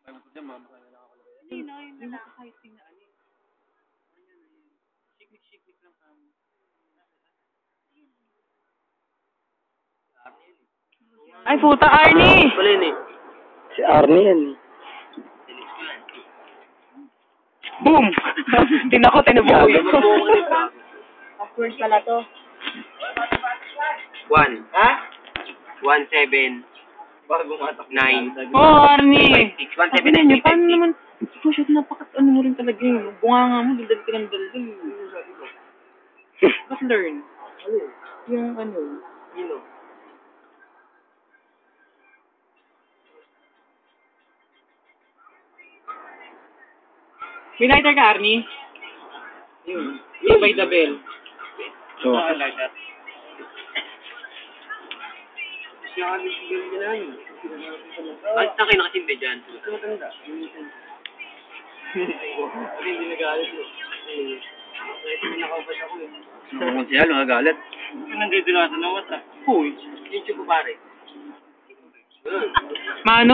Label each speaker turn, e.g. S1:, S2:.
S1: Hindi, no? Yung nakaka-hiking na ano. Shiknik-shiknik lang kami. Ay, puta, Arnie!
S2: Si Arnie yan.
S1: Boom! Tinako, tinubuhay.
S3: Password pala to.
S2: 1.
S3: Ha?
S2: 179.
S1: Oh, Arnie!
S2: 179.
S1: Paano naman? Oh, shit, ano mo rin talaga yun. Bunganga mo, daldal ka ng daldal. But learn. Yung ano. May lighter ka, Arnie? Yun. Yun by the bell.
S2: So,
S4: Ay, sa akin nakasindi dyan.
S3: Hindi nagalit mo. Nakaupat ako eh.
S2: kung siya, nagagalit.
S3: Nandito na sa nawas ah.
S1: Uy.
S4: YouTube ko pare.
S1: Mano?